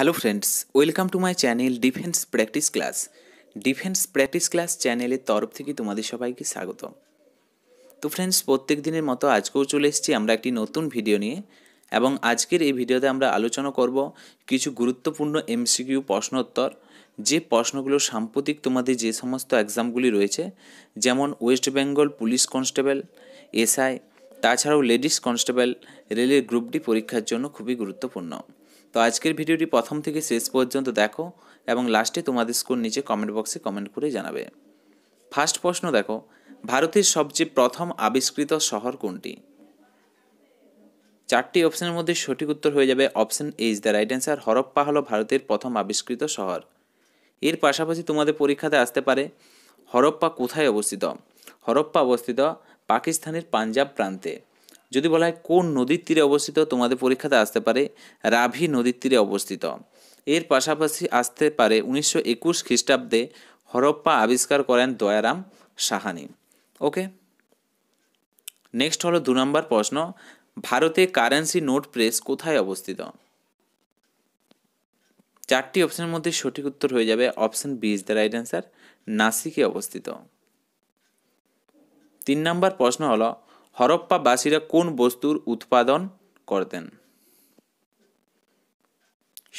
Hello friends, welcome to my channel defence practice class. Defence practice class চ্যানেলের তরফ থেকে তোমাদের সবাইকে স্বাগত। তো ফ্রেন্ডস, প্রত্যেক দিনের মতো আজকেও চলে এসেছি আমরা একটি নতুন ভিডিও নিয়ে, এবং আজকের এই ভিডিওতে আমরা আলোচনা করব কিছু গুরুত্বপূর্ণ এমসিকিউ প্রশ্নোত্তর, যে প্রশ্নগুলো সাম্প্রতিক তোমাদের যে সমস্ত এক্সামগুলি রয়েছে, যেমন West Bengal police constable, SI, তাছাড়াও লেডিস কনস্টেবল, রেলের গ্রুপ ডি পরীক্ষার জন্য খুবই গুরুত্বপূর্ণ। তো আজকের ভিডিওটি প্রথম থেকে শেষ পর্যন্ত দেখো এবং লাস্টে তোমাদের স্কোর নিচে কমেন্ট বক্সে কমেন্ট করে জানাবে। ফার্স্ট প্রশ্ন দেখো, ভারতের সবচেয়ে প্রথম আবিষ্কৃত শহর কোনটি? চারটি অপশনের মধ্যে সঠিক উত্তর হয়ে যাবে option A is the right answer. Harappa হলো ভারতের প্রথম আবিষ্কৃত শহর। এর পাশাপাশি তোমাদের পরীক্ষাতে আসতে পারে হরপ্পা কোথায় অবস্থিত। হরপ্পা অবস্থিত পাকিস্তানের পাঞ্জাব প্রান্তে। যদি বলা হয় কোন নদীর তীরে অবস্থিত, তোমাদের পরীক্ষাতে আসতে পারে রাভি নদীর তীরে অবস্থিত। এর পাশাপাশি আসতে পারে 1921 খ্রিস্টাব্দে হরপ্পা আবিষ্কার করেন দয়ারাম সাহানি। ওকে, নেক্সট হলো 2 নম্বর প্রশ্ন, ভারতে কারেন্সি নোট প্রেস কোথায় অবস্থিত? চারটি অপশনের মধ্যে সঠিক উত্তর হয়ে যাবে option B is the right answer, নাসিকে অবস্থিত। 3 নম্বর প্রশ্ন হলো, হরপ্পাবাসীরা কোন বস্তুর উৎপাদন করতেন?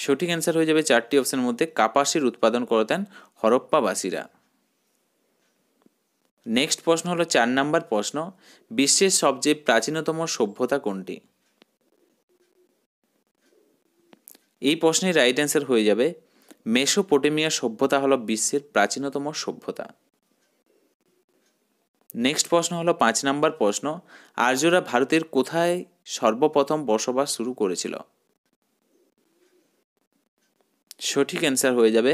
সঠিক অ্যান্সার হয়ে যাবে চারটি অপশনের মধ্যে কাপাসের উৎপাদন করতেন হরপ্পাবাসীরা। নেক্সট প্রশ্ন হলো 4 নম্বর প্রশ্ন, বিশ্বের সবচেয়ে প্রাচীনতম সভ্যতা কোনটি? এই প্রশ্নের রাইট অ্যান্সার হয়ে যাবে মেসোপটেমিয়া সভ্যতা হলো বিশ্বের প্রাচীনতম সভ্যতা। নেক্সট প্রশ্ন হলো 5 নম্বর প্রশ্ন, আর্যরা ভারতের কোথায় সর্বপ্রথম বসবাস শুরু করেছিল? সঠিক অ্যান্সার হয়ে যাবে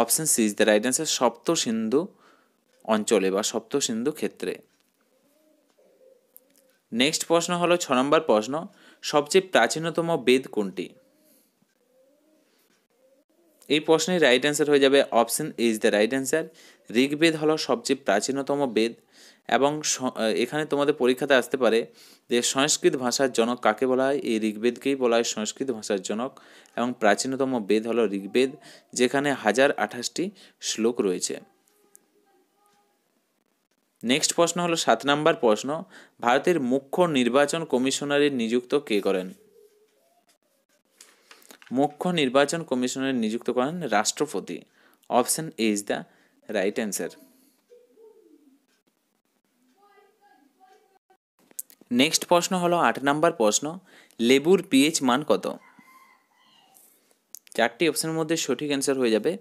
option C is the right answer, Sapta Sindhu অঞ্চলে বা সপ্ত সিন্ধু ক্ষেত্রে। নেক্সট প্রশ্ন হলো 6 নম্বর প্রশ্ন, সবচেয়ে প্রাচীনতম বেদ কোনটি? এই প্রশ্নের রাইট অ্যান্সার হয়ে যাবে option A is the right answer, Rigveda হলো সবচেয়ে প্রাচীনতম বেদ। এবং এখানে তোমাদের পরীক্ষাতে আসতে পারে যে সংস্কৃত ভাষার জনক কাকে বলা হয়? এই ঋগ্বেদকেই বলা হয় সংস্কৃত ভাষার জনক, এবং প্রাচীনতম বেদ হলো ঋগ্বেদ, যেখানে 1028টি শ্লোক রয়েছে। নেক্সট প্রশ্ন হলো 7 নম্বর প্রশ্ন, ভারতের মুখ্য নির্বাচন কমিশনারের নিযুক্ত কে করেন? মুখ্য নির্বাচন কমিশনার নিযুক্ত করেন রাষ্ট্রপতি। Option A is the right answer. Next প্রশ্ন হলো 8 নম্বর প্রশ্ন, লেবুর পিএইচ মান কত? চারটি অপশনের মধ্যে সঠিক অ্যান্সার হয়ে যাবে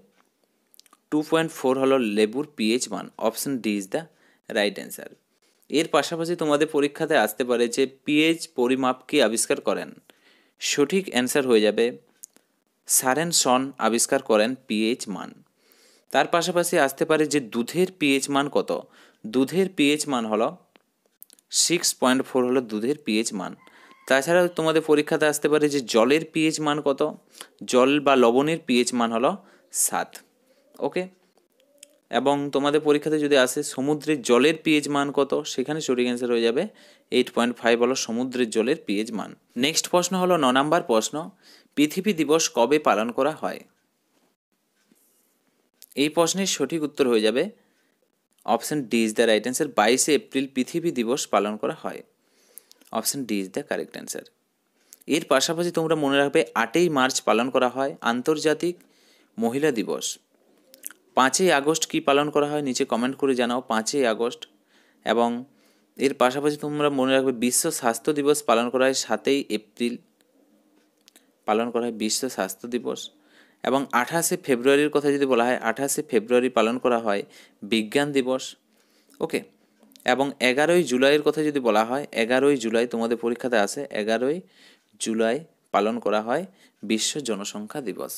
2.4 হলো লেবুর পিএইচ মান। Option D is the right answer. এর পাশাপাশি তোমাদের পরীক্ষাতে আসতে পারে যে পিএইচ পরিমাপ কে আবিষ্কার করেন? সঠিক অ্যান্সার হয়ে যাবে সারেনসন আবিষ্কার করেন পিএইচ মান। তার পাশাপাশি আসতে পারে যে দুধের পিএইচ মান কত? দুধের পিএইচ মান হলো 6.4 হলো দুধের পিএইচ মান। তাছাড়াও তোমাদের পরীক্ষাতে আসতে পারে যে জলের পিএইচ মান কত? জল বা লবণের পিএইচ মান হলো 7। ওকে, এবং তোমাদের পরীক্ষাতে যদি আসে সমুদ্রের জলের পিএইচ মান কত, সেখানে সঠিক অ্যান্সার হয়ে যাবে 8.5 হলো সমুদ্রের জলের পিএইচ মান। নেক্সট প্রশ্ন হলো 9 নম্বর প্রশ্ন, পৃথিবী দিবস কবে পালন করা হয়? এই প্রশ্নের সঠিক উত্তর হয়ে যাবে option D is the right answer, 22শে এপ্রিল পৃথিবী দিবস পালন করা হয়। Option D is the correct answer. এর পাশাপাশি তোমরা মনে রাখবে 8ই মার্চ পালন করা হয় আন্তর্জাতিক মহিলা দিবস। 5ই আগস্ট কি পালন করা হয় নিচে কমেন্ট করে জানাও 5ই আগস্ট। এবং এর পাশাপাশি তোমরা মনে রাখবে বিশ্ব স্বাস্থ্য দিবস পালন করা হয় 7ই এপ্রিল, পালন করা হয় বিশ্ব স্বাস্থ্য দিবস। এবং 28শে ফেব্রুয়ারির কথা যদি বলা হয় 28শে ফেব্রুয়ারি পালন করা হয় বিজ্ঞান দিবস। ওকে, এবং 11ই জুলাইয়ের কথা যদি বলা হয় 11ই জুলাই তোমাদের পরীক্ষাতে আসে 11ই জুলাই পালন করা হয় বিশ্ব জনসংখ্যা দিবস।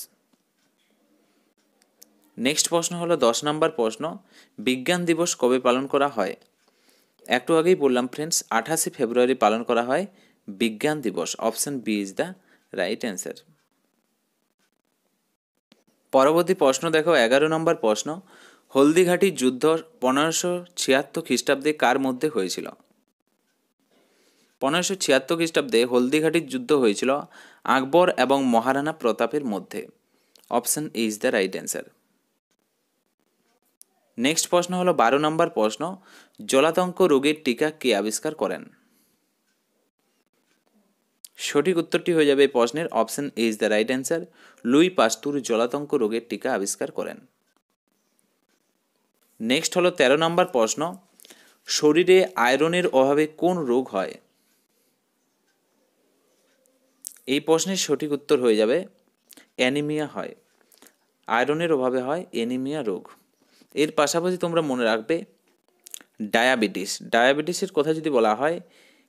নেক্সট প্রশ্ন হলো 10 নম্বর প্রশ্ন, বিজ্ঞান দিবস কবে পালন করা হয়? একটু আগেই বললাম ফ্রেন্ডস, 28শে ফেব্রুয়ারি পালন করা হয় বিজ্ঞান দিবস। Option B is the right answer. পরবর্তী প্রশ্ন দেখো 11 নম্বর প্রশ্ন, হলদিঘাটির যুদ্ধ 1576 খ্রিস্টাব্দে কার মধ্যে হয়েছিল? 1576 খ্রিস্টাব্দে হলদিঘাটির যুদ্ধ হয়েছিল আকবর এবং মহারানা প্রতাপের মধ্যে। Option A is the right answer. Next প্রশ্ন হলো 12 নম্বর প্রশ্ন, জলাতঙ্ক রোগের টিকা কে আবিষ্কার করেন? সঠিক উত্তরটি হয়ে যাবে এই প্রশ্নের option A is the right answer. Louis Pasteur জলাতঙ্ক রোগের টিকা আবিষ্কার করেন। নেক্সট হলো 13 নম্বর প্রশ্ন, শরীরে আয়রনের অভাবে কোন রোগ হয়? এই প্রশ্নের সঠিক উত্তর হয়ে যাবে অ্যানিমিয়া হয়। আয়রনের অভাবে হয় অ্যানিমিয়া রোগ। এর পাশাপাশি তোমরা মনে রাখবে ডায়াবেটিসের কথা যদি বলা হয়,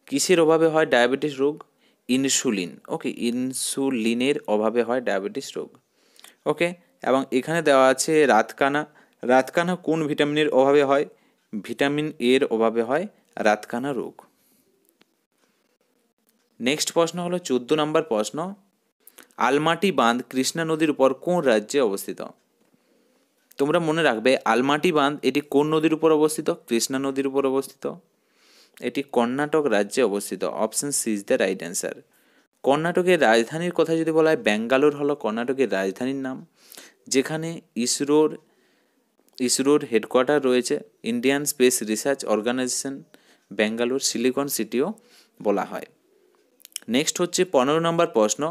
কিসের অভাবে হয় ডায়াবেটিস রোগ? ইনসুলিন। ওকে, ইনসুলিনের অভাবে হয় ডায়াবেটিস রোগ। ওকে, এবং এখানে দেওয়া আছে রাতকানা কোন ভিটামিনের অভাবে হয়? ভিটামিন এর অভাবে হয় রাতকানা রোগ। নেক্সট প্রশ্ন হলো 14 নম্বর প্রশ্ন, আলমাটি বাঁধ কৃষ্ণা নদীর উপর কোন রাজ্যে অবস্থিত? তোমরা মনে রাখবে আলমাটি বাঁধ এটি কোন নদীর উপর অবস্থিত? কৃষ্ণা নদীর উপর অবস্থিত। এটি কর্ণাটক রাজ্যে অবস্থিত। Option C is the right answer. কর্ণাটকের রাজধানীর কথা যদি বলা হয়, ব্যাঙ্গালোর হলো কর্ণাটকের রাজধানীর নাম, যেখানে ইসরোর হেডকোয়ার্টার রয়েছে। Indian space research organisation Bangalore silicon সিটিও বলা হয়। নেক্সট হচ্ছে 15 নম্বর প্রশ্ন,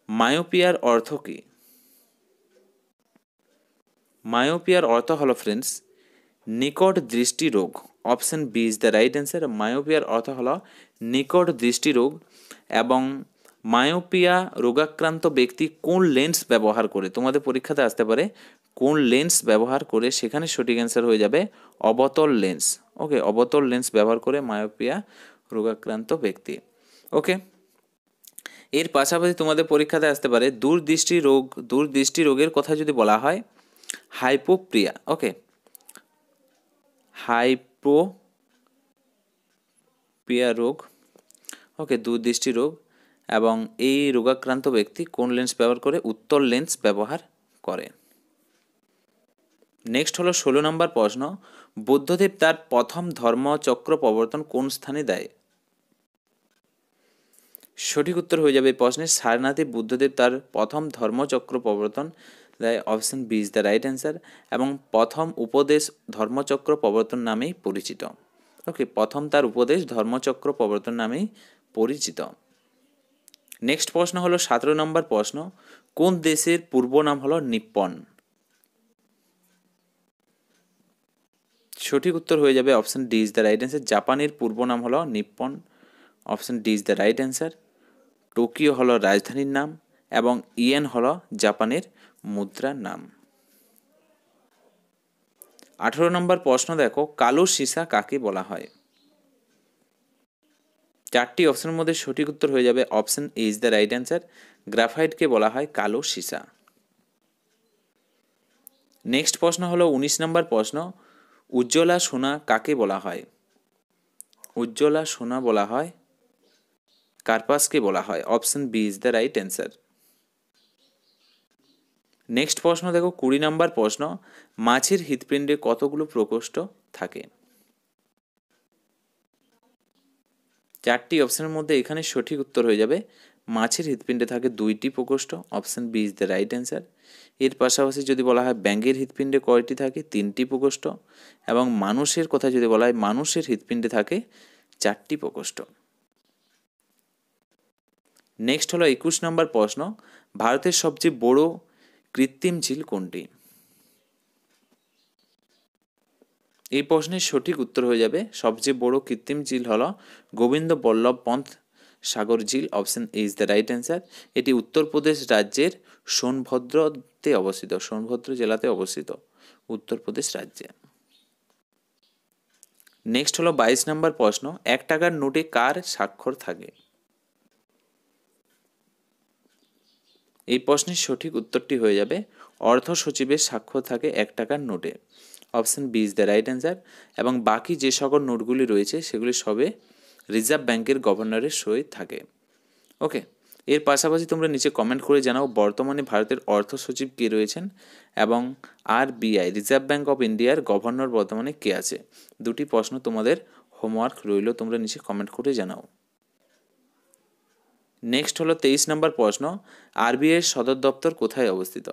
মায়োপিয়ার অর্থ কী? মায়োপিয়ার অর্থ হলো ফ্রেন্ডস নিকট দৃষ্টি রোগ। Option B is the right answer. মায়োপিয়ার অর্থ হলো নিকট দৃষ্টি রোগ। এবং মায়োপিয়া রোগাক্রান্ত ব্যক্তি কোন লেন্স ব্যবহার করে? তোমাদের পরীক্ষাতে আসতে পারে কোন লেন্স ব্যবহার করে, সেখানে সঠিক অ্যান্সার হয়ে যাবে অবতল লেন্স। ওকে, অবতল লেন্স ব্যবহার করে মায়োপিয়া রোগাক্রান্ত ব্যক্তি। ওকে, এর পাশাপাশি তোমাদের পরীক্ষাতে আসতে পারে দূরদৃষ্টি রোগের কথা যদি বলা হয়, হাইপোপ্রিয়া। ওকে, হাইপোপিয়া রোগ। ওকে, দূরদৃষ্টি রোগ। এবং এই রোগাক্রান্ত ব্যক্তি কোন লেন্স ব্যবহার করে? উত্তল লেন্স ব্যবহার করে। নেক্সট হলো 16 নম্বর প্রশ্ন, বুদ্ধদেব তার প্রথম ধর্মচক্র প্রবর্তন কোন স্থানে দেয়? সঠিক উত্তর হয়ে যাবে এই প্রশ্নের সারনাথে বুদ্ধদেব তার প্রথম ধর্মচক্র প্রবর্তন দেয়। Option B is the right answer. এবং প্রথম উপদেশ ধর্মচক্র প্রবর্তন নামেই পরিচিত। ওকে, প্রথম তার উপদেশ ধর্মচক্র প্রবর্তন নামেই পরিচিত। নেক্সট প্রশ্ন হলো 17 নম্বর প্রশ্ন, কোন দেশের পূর্ব নাম হলো নিপ্পন? সঠিক উত্তর হয়ে যাবে option D is the right answer. জাপানের পূর্ব নাম হলো Nippon. Option D is the right answer. Tokyo হলো রাজধানীর নাম এবং ইয়েন হলো জাপানের মুদ্রার নাম। 18 নম্বর প্রশ্ন দেখো, কালো সীসা কাকে বলা হয়? চারটি অপশনের মধ্যে সঠিক উত্তর হয়ে যাবে option A is the right answer. গ্রাফাইটকে বলা হয় কালো সীসা। নেক্সট প্রশ্ন হলো 19 নম্বর প্রশ্ন, উজ্জ্বলা সোনা কাকে বলা হয়? উজ্জ্বলা সোনা বলা হয় কার্পাসকে বলা হয়। Option B is the right answer. Next প্রশ্ন দেখো 20 নম্বর প্রশ্ন, মাছের হৃৎপিণ্ডে কতগুলো প্রকোষ্ঠ থাকে? চারটি অপশনের মধ্যে এখানে সঠিক উত্তর হয়ে যাবে মাছের হৃৎপিণ্ডে থাকে 2টি প্রকোষ্ঠ। Option B is the right answer. এর পাশাপাশি যদি বলা হয় ব্যাঙের হৃৎপিণ্ডে কয়টি থাকে? 3টি প্রকোষ্ঠ। এবং মানুষের কথা যদি বলা হয় মানুষের হৃৎপিণ্ডে থাকে 4টি প্রকোষ্ঠ। নেক্সট হলো 21 নম্বর প্রশ্ন, ভারতের সবচেয়ে বড় কৃত্রিম ঝিল কোনটি? এই প্রশ্নের সঠিক উত্তর হয়ে যাবে সবচেয়ে বড় কৃত্রিম ঝিল হলো গোবিন্দ বল্লভ পন্থ সাগর ঝিল। Option A is the right answer. এটি উত্তরপ্রদেশ রাজ্যের সোনভদ্রতে অবস্থিত, সোনভদ্র জেলাতে অবস্থিত উত্তরপ্রদেশ রাজ্যে। নেক্সট হলো 22 নম্বর প্রশ্ন, 1 টাকার নোটে কার স্বাক্ষর থাকে? এই প্রশ্নের সঠিক উত্তরটি হয়ে যাবে অর্থ সচিবের স্বাক্ষর থাকে 1 টাকার নোটে। Option B is the right answer. এবং বাকি যে সকল নোটগুলি রয়েছে সেগুলি সবে রিজার্ভ ব্যাংকের গভর্নরের সই থাকে। ওকে, এর পাশাপাশি তোমরা নিচে কমেন্ট করে জানাও বর্তমানে ভারতের অর্থ সচিব কে রয়েছেন এবং RBI রিজার্ভ ব্যাংক অফ ইন্ডিয়ার গভর্নর বর্তমানে কে আছে। দুটি প্রশ্ন তোমাদের হোমওয়ার্ক রইল, তোমরা নিচে কমেন্ট করে জানাও। নেক্সট হলো 23 নম্বর প্রশ্ন, RBI এর সদর দপ্তর কোথায় অবস্থিত?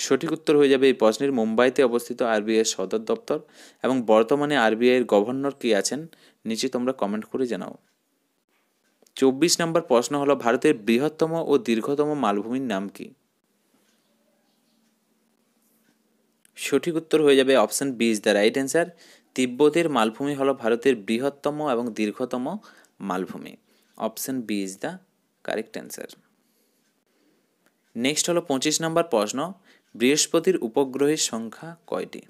সঠিক উত্তর হয়ে যাবে এই প্রশ্নের মুম্বাইতে অবস্থিত আরবিআই এর সদর দপ্তর। এবং বর্তমানে আরবিআই এর গভর্নর কে আছেন নিচে তোমরা কমেন্ট করে জানাও। 24 নম্বর প্রশ্ন হলো ভারতের বৃহত্তম ও দীর্ঘতম মালভূমির নাম কি? সঠিক উত্তর হয়ে যাবে option B is the right answer. তিব্বতের মালভূমি হলো ভারতের বৃহত্তম এবং দীর্ঘতম মালভূমি। Option B is the correct answer. Next হলো 25 নম্বর প্রশ্ন, বৃহস্পতির উপগ্রহের সংখ্যা কয়টি?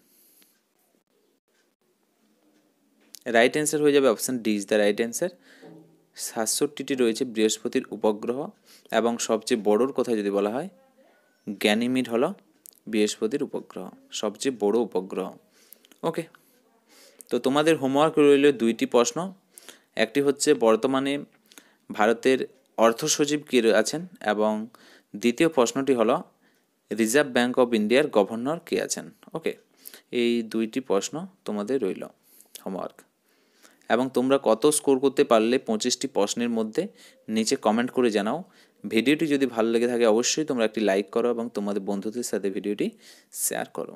রাইট অ্যান্সার হয়ে যাবে option D is the right answer. 67টি রয়েছে বৃহস্পতির উপগ্রহ, এবং সবচেয়ে বড়োর কথা যদি বলা হয় গ্যানিমিড হলো বৃহস্পতির উপগ্রহ, সবচেয়ে বড় উপগ্রহ। ওকে, তো তোমাদের হোমওয়ার্ক রইল 2টি প্রশ্ন। একটি হচ্ছে বর্তমানে ভারতের অর্থ সচিব কে আছেন, এবং দ্বিতীয় প্রশ্নটি হলো রিজার্ভ ব্যাঙ্ক অফ ইন্ডিয়ার গভর্নর কে আছেন। ওকে, এই 2টি প্রশ্ন তোমাদের রইল হোমওয়ার্ক। এবং তোমরা কত স্কোর করতে পারলে 25টি প্রশ্নের মধ্যে নিচে কমেন্ট করে জানাও। ভিডিওটি যদি ভালো লেগে থাকে অবশ্যই তোমরা একটি লাইক করো এবং তোমাদের বন্ধুদের সাথে ভিডিওটি শেয়ার করো।